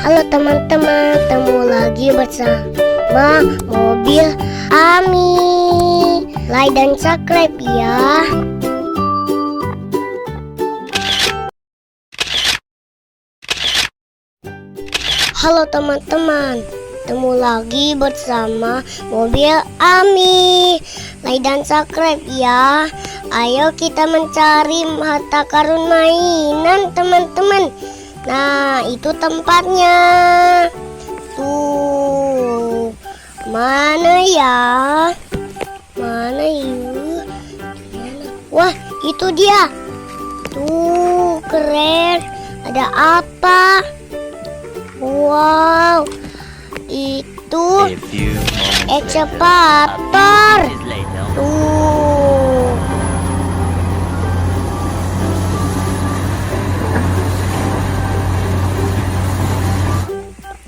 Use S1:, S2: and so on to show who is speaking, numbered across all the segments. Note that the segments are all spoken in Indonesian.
S1: Halo teman-teman, ketemu lagi bersama Mobil Ami. Like dan subscribe ya. Halo teman-teman, ketemu lagi bersama Mobil Ami. Like dan subscribe ya. Ayo kita mencari harta karun mainan teman-teman. Nah, itu tempatnya. Tuh. Mana ya? Mana yuk? Wah, itu dia. Tuh, keren. Ada apa? Wow. Itu ekskavator. Tuh.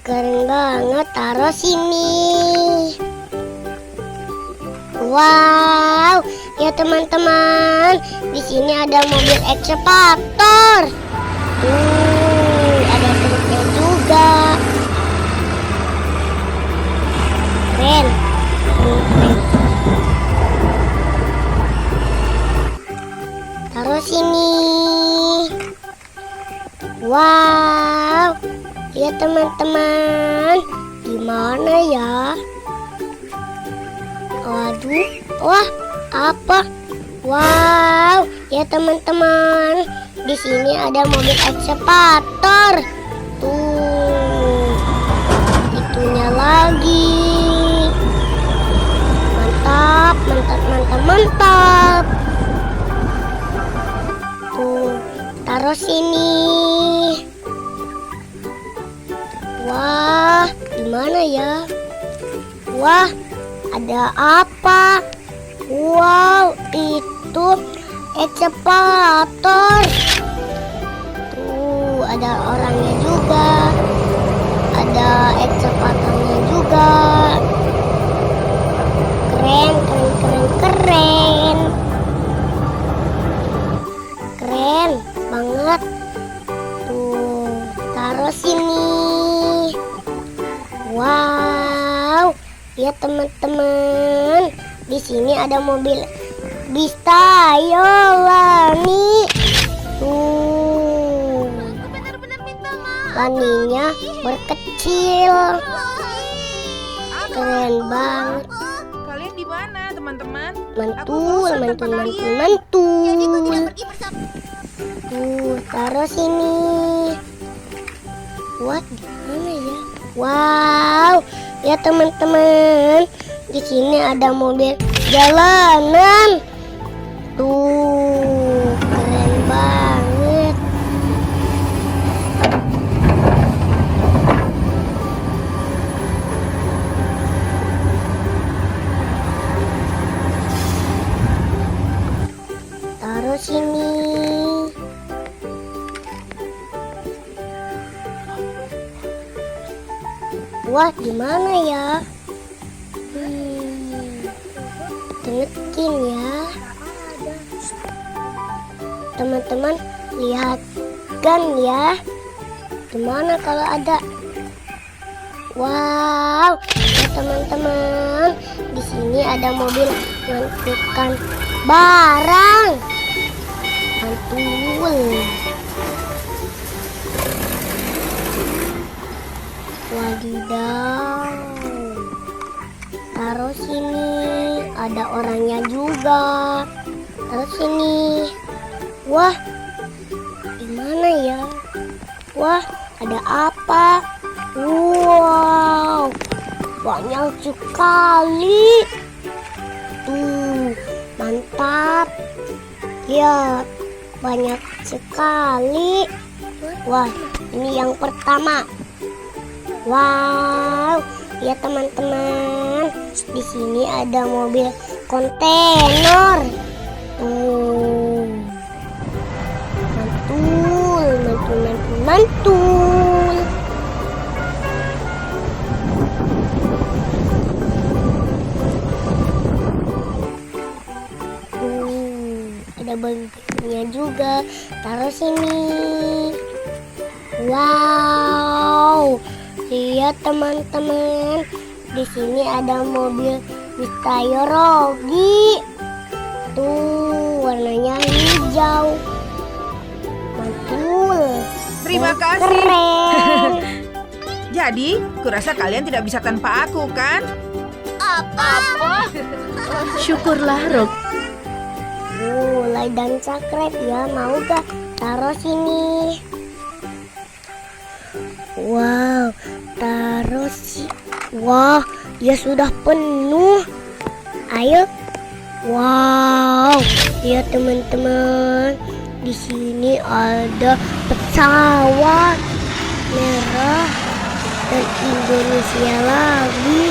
S1: Keren banget, taruh sini. Wow, ya teman-teman, di sini ada mobil ekskavator. Ada truknya juga. Keren. Taruh sini. Wow. Ya teman-teman, gimana ya? Waduh, wah apa? Wow, ya teman-teman, di sini ada mobil ekskavator. Tuh, itunya lagi. Mantap, mantap, mantap, mantap. Tuh, taruh sini. Wah, gimana ya? Wah, ada apa? Wow, itu ekskavator. Tuh, ada orangnya juga. Ada ekskavatornya juga. Keren, keren, keren, keren. Keren banget. Tuh, taruh sini. Wow, ya teman-teman, di sini ada mobil Bistayolani. Tuh, laninya berkecil. Keren banget.
S2: Kalian di mana, teman-teman?
S1: Mantul, mantul, mantul, mantul. Tuh, taruh sini. What? Gimana ya? Wow, ya teman-teman, di sini ada mobil jalanan. Tuh, keren banget. Taruh sini. Wah, gimana ya? Tengetin ya. Teman-teman, lihat kan ya. Gimana kalau ada? Wow, ya teman-teman, di sini ada mobil ngangkutkan barang. Mantul. Wadidaw, taruh sini, ada orangnya juga. Taruh sini. Wah, gimana ya? Wah, ada apa? Wow, banyak sekali. Tuh, mantap. Ya, banyak sekali. Wah, ini yang pertama. Wow, ya teman-teman, di sini ada mobil kontainer. Tuh, mantul, mantul, mantul, mantul. Ada bagiannya juga. Taruh sini. Wow, lihat teman-teman, di sini ada mobil Mister Rogi. Tuh, warnanya hijau. Mantul.
S2: Terima
S1: Dan
S2: kasih.
S1: Keren.
S2: Jadi, kurasa kalian tidak bisa tanpa aku, kan?
S3: Syukurlah, Rok.
S1: Mulai dan sakret ya, mau gak taruh sini? Wow, taruh sih. Wah, ya sudah penuh. Ayo. Wow, lihat teman-teman. Di sini ada pesawat merah dan Indonesia lagi.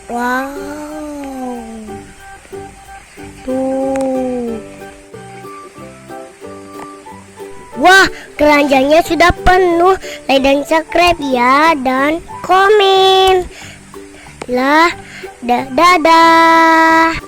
S1: Wow. Tuh. Wah, keranjangnya sudah penuh. Like dan subscribe ya, dan komen. Lah, dadah.